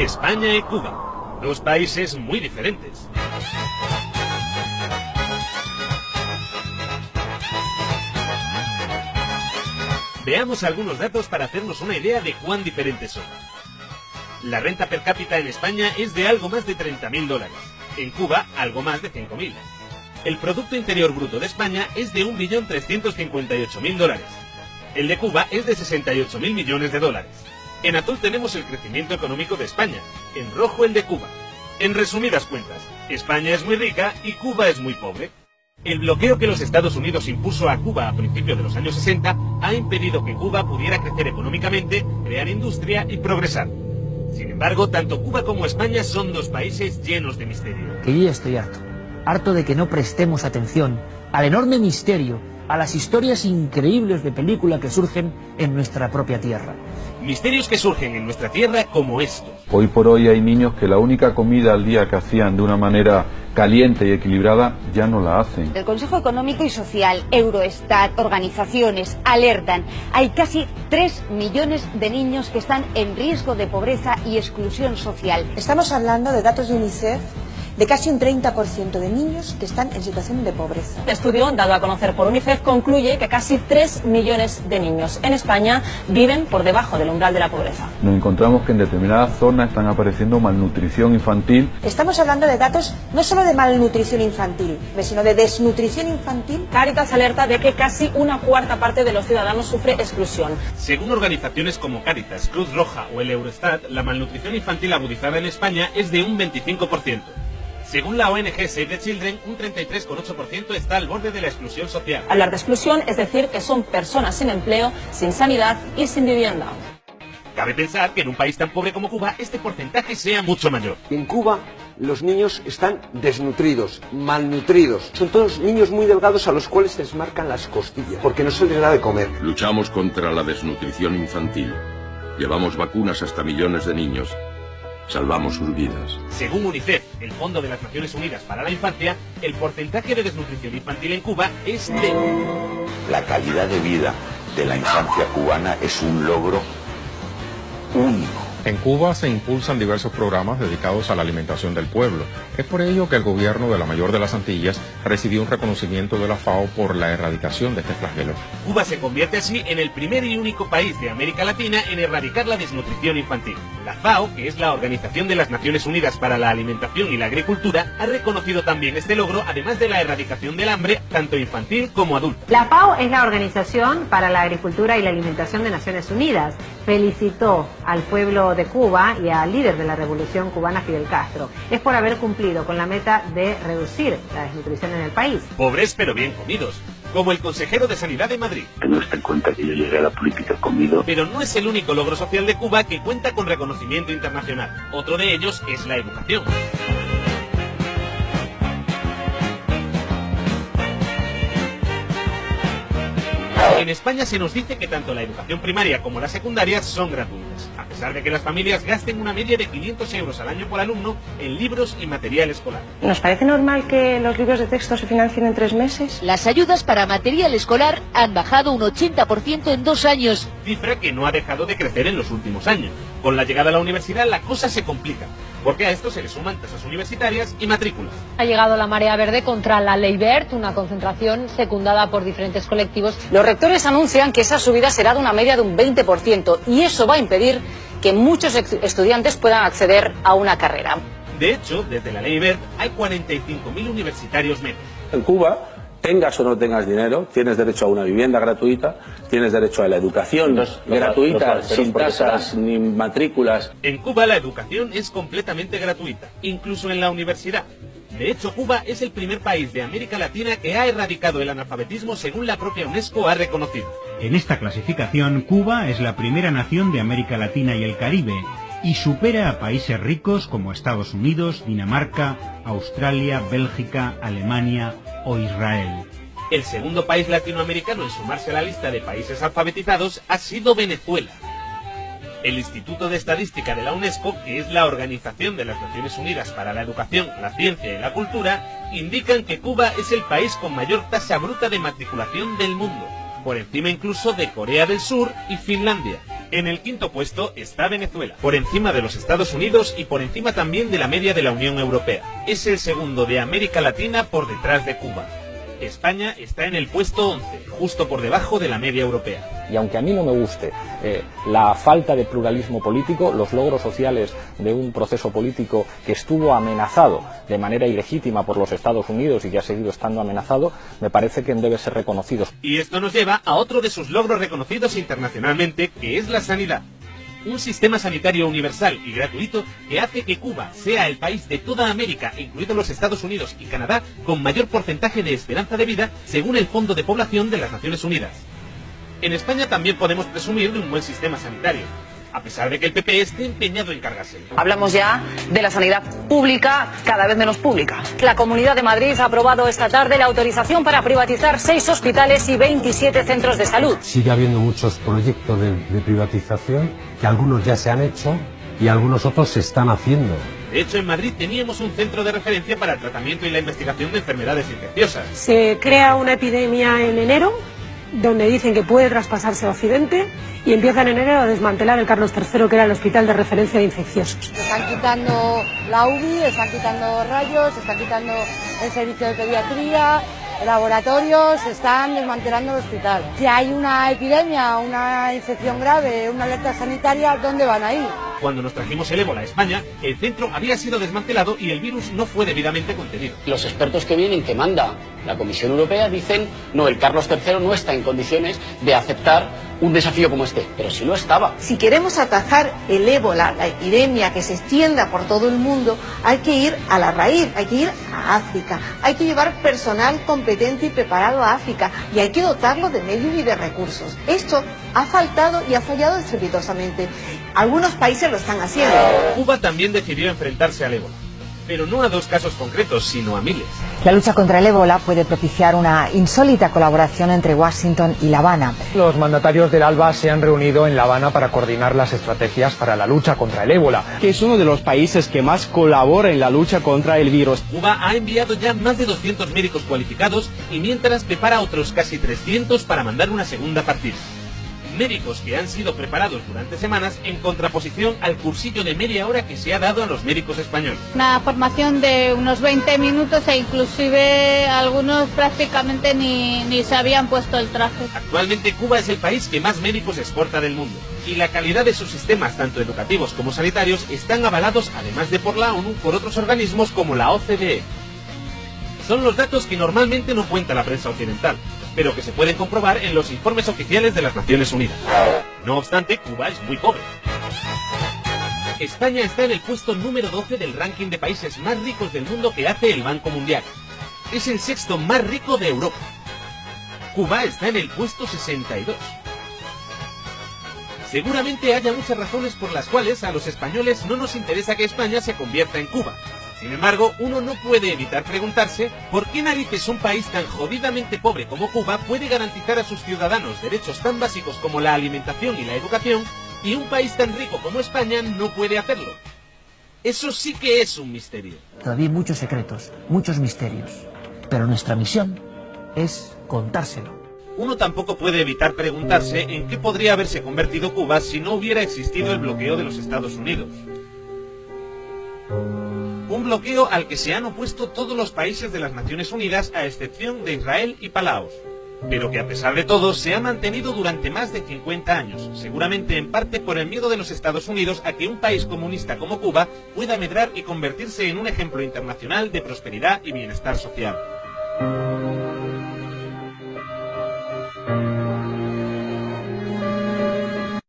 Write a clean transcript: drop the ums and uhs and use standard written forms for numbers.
España y Cuba, dos países muy diferentes. Veamos algunos datos para hacernos una idea de cuán diferentes son. La renta per cápita en España es de algo más de 30.000 dólares, en Cuba algo más de 5.000. El Producto Interior Bruto de España es de 1.358.000 dólares. El de Cuba es de 68.000 millones de dólares. En azul tenemos el crecimiento económico de España, en rojo el de Cuba. En resumidas cuentas, España es muy rica y Cuba es muy pobre. El bloqueo que los Estados Unidos impuso a Cuba a principios de los años 60 ha impedido que Cuba pudiera crecer económicamente, crear industria y progresar. Sin embargo, tanto Cuba como España son dos países llenos de misterio. Que yo ya estoy harto de que no prestemos atención al enorme misterio, a las historias increíbles de película que surgen en nuestra propia tierra. Misterios que surgen en nuestra tierra como estos. Hoy por hoy hay niños que la única comida al día que hacían de una manera caliente y equilibrada ya no la hacen. El Consejo Económico y Social, Eurostat, organizaciones alertan. Hay casi 3 millones de niños que están en riesgo de pobreza y exclusión social. Estamos hablando de datos de UNICEF de casi un 30% de niños que están en situación de pobreza. El estudio dado a conocer por UNICEF concluye que casi 3 millones de niños en España viven por debajo del umbral de la pobreza. Nos encontramos que en determinadas zonas están apareciendo malnutrición infantil. Estamos hablando de datos no solo de malnutrición infantil, sino de desnutrición infantil. Cáritas alerta de que casi una cuarta parte de los ciudadanos sufre exclusión. Según organizaciones como Cáritas, Cruz Roja o el Eurostat, la malnutrición infantil agudizada en España es de un 25%. Según la ONG Save the Children, un 33,8% está al borde de la exclusión social. Hablar de exclusión es decir que son personas sin empleo, sin sanidad y sin vivienda. Cabe pensar que en un país tan pobre como Cuba este porcentaje sea mucho mayor. En Cuba los niños están desnutridos, malnutridos. Son todos niños muy delgados a los cuales se les marcan las costillas porque no se les da de comer. Luchamos contra la desnutrición infantil. Llevamos vacunas hasta millones de niños. Salvamos sus vidas. Según UNICEF, el Fondo de las Naciones Unidas para la Infancia, el porcentaje de desnutrición infantil en Cuba es de... La calidad de vida de la infancia cubana es un logro único. En Cuba se impulsan diversos programas dedicados a la alimentación del pueblo. Es por ello que el gobierno de la mayor de las Antillas recibió un reconocimiento de la FAO por la erradicación de este flagelo. Cuba se convierte así en el primer y único país de América Latina en erradicar la desnutrición infantil. La FAO, que es la Organización de las Naciones Unidas para la Alimentación y la Agricultura, ha reconocido también este logro, además de la erradicación del hambre, tanto infantil como adulta. La FAO es la Organización para la Agricultura y la Alimentación de Naciones Unidas. Felicitó al pueblo de Cuba y al líder de la revolución cubana, Fidel Castro. Es por haber cumplido con la meta de reducir la desnutrición en el país. Pobres pero bien comidos, como el consejero de Sanidad de Madrid. Que no está en cuenta que yo llegué a la política comido. Pero no es el único logro social de Cuba que cuenta con reconocimiento internacional. Otro de ellos es la educación. En España se nos dice que tanto la educación primaria como la secundaria son gratuitas, a pesar de que las familias gasten una media de 500 euros al año por alumno en libros y material escolar. ¿Nos parece normal que los libros de texto se financien en 3 meses? Las ayudas para material escolar han bajado un 80% en 2 años. Cifra que no ha dejado de crecer en los últimos años. Con la llegada a la universidad la cosa se complica, porque a esto se le suman tasas universitarias y matrículas. Ha llegado la marea verde contra la Ley Wert, una concentración secundada por diferentes colectivos. Los rectores anuncian que esa subida será de una media de un 20% y eso va a impedir que muchos estudiantes puedan acceder a una carrera. De hecho, desde la Ley Wert hay 45.000 universitarios menos. En Cuba, tengas o no tengas dinero, tienes derecho a una vivienda gratuita, tienes derecho a la educación gratuita, sin tasas ni matrículas. En Cuba la educación es completamente gratuita, incluso en la universidad. De hecho, Cuba es el primer país de América Latina que ha erradicado el analfabetismo según la propia UNESCO ha reconocido. En esta clasificación, Cuba es la primera nación de América Latina y el Caribe y supera a países ricos como Estados Unidos, Dinamarca, Australia, Bélgica, Alemania o Israel. El segundo país latinoamericano en sumarse a la lista de países alfabetizados ha sido Venezuela. El Instituto de Estadística de la UNESCO, que es la Organización de las Naciones Unidas para la Educación, la Ciencia y la Cultura, indican que Cuba es el país con mayor tasa bruta de matriculación del mundo, por encima incluso de Corea del Sur y Finlandia. En el quinto puesto está Venezuela, por encima de los Estados Unidos y por encima también de la media de la Unión Europea. Es el segundo de América Latina por detrás de Cuba. España está en el puesto 11, justo por debajo de la media europea. Y aunque a mí no me guste la falta de pluralismo político, los logros sociales de un proceso político que estuvo amenazado de manera ilegítima por los Estados Unidos y que ha seguido estando amenazado, me parece que deben ser reconocidos. Y esto nos lleva a otro de sus logros reconocidos internacionalmente, que es la sanidad. Un sistema sanitario universal y gratuito que hace que Cuba sea el país de toda América, incluidos los Estados Unidos y Canadá, con mayor porcentaje de esperanza de vida según el Fondo de Población de las Naciones Unidas. En España también podemos presumir de un buen sistema sanitario, a pesar de que el PP esté empeñado en cargárselo. Hablamos ya de la sanidad pública, cada vez menos pública. La Comunidad de Madrid ha aprobado esta tarde la autorización para privatizar 6 hospitales y 27 centros de salud. Sigue habiendo muchos proyectos de privatización, que algunos ya se han hecho y algunos otros se están haciendo. De hecho, en Madrid teníamos un centro de referencia para el tratamiento y la investigación de enfermedades infecciosas. Se crea una epidemia en enero, donde dicen que puede traspasarse a Occidente, y empieza en enero a desmantelar el Carlos III, que era el hospital de referencia de infecciosos. Se están quitando la UBI, están quitando rayos, se están quitando el servicio de pediatría, laboratorios, se están desmantelando el hospital. Si hay una epidemia, una infección grave, una alerta sanitaria, ¿dónde van a ir? Cuando nos trajimos el ébola a España, el centro había sido desmantelado y el virus no fue debidamente contenido. Los expertos que vienen, que manda la Comisión Europea, dicen no, el Carlos III no está en condiciones de aceptar un desafío como este, pero sí lo estaba. Si queremos atajar el ébola, la epidemia que se extienda por todo el mundo, hay que ir a la raíz, hay que ir a África, hay que llevar personal competente y preparado a África y hay que dotarlo de medios y de recursos. Esto ha faltado y ha fallado estrepitosamente. Algunos países lo están haciendo. Cuba también decidió enfrentarse al ébola, pero no a 2 casos concretos, sino a miles. La lucha contra el ébola puede propiciar una insólita colaboración entre Washington y La Habana. Los mandatarios del ALBA se han reunido en La Habana para coordinar las estrategias para la lucha contra el ébola, que es uno de los países que más colabora en la lucha contra el virus. Cuba ha enviado ya más de 200 médicos cualificados y mientras prepara otros casi 300 para mandar una segunda partida. Médicos que han sido preparados durante semanas en contraposición al cursillo de media hora que se ha dado a los médicos españoles. Una formación de unos 20 minutos e inclusive algunos prácticamente ni se habían puesto el traje. Actualmente Cuba es el país que más médicos exporta del mundo y la calidad de sus sistemas, tanto educativos como sanitarios, están avalados, además de por la ONU, por otros organismos como la OCDE. Son los datos que normalmente no cuenta la prensa occidental, pero que se pueden comprobar en los informes oficiales de las Naciones Unidas. No obstante, Cuba es muy pobre. España está en el puesto número 12 del ranking de países más ricos del mundo que hace el Banco Mundial. Es el 6º más rico de Europa. Cuba está en el puesto 62. Seguramente haya muchas razones por las cuales a los españoles no nos interesa que España se convierta en Cuba. Sin embargo, uno no puede evitar preguntarse por qué narices un país tan jodidamente pobre como Cuba puede garantizar a sus ciudadanos derechos tan básicos como la alimentación y la educación, y un país tan rico como España no puede hacerlo. Eso sí que es un misterio. Todavía hay muchos secretos, muchos misterios, pero nuestra misión es contárselo. Uno tampoco puede evitar preguntarse en qué podría haberse convertido Cuba si no hubiera existido el bloqueo de los Estados Unidos. Un bloqueo al que se han opuesto todos los países de las Naciones Unidas a excepción de Israel y Palaos, pero que a pesar de todo se ha mantenido durante más de 50 años, seguramente en parte por el miedo de los Estados Unidos a que un país comunista como Cuba pueda medrar y convertirse en un ejemplo internacional de prosperidad y bienestar social.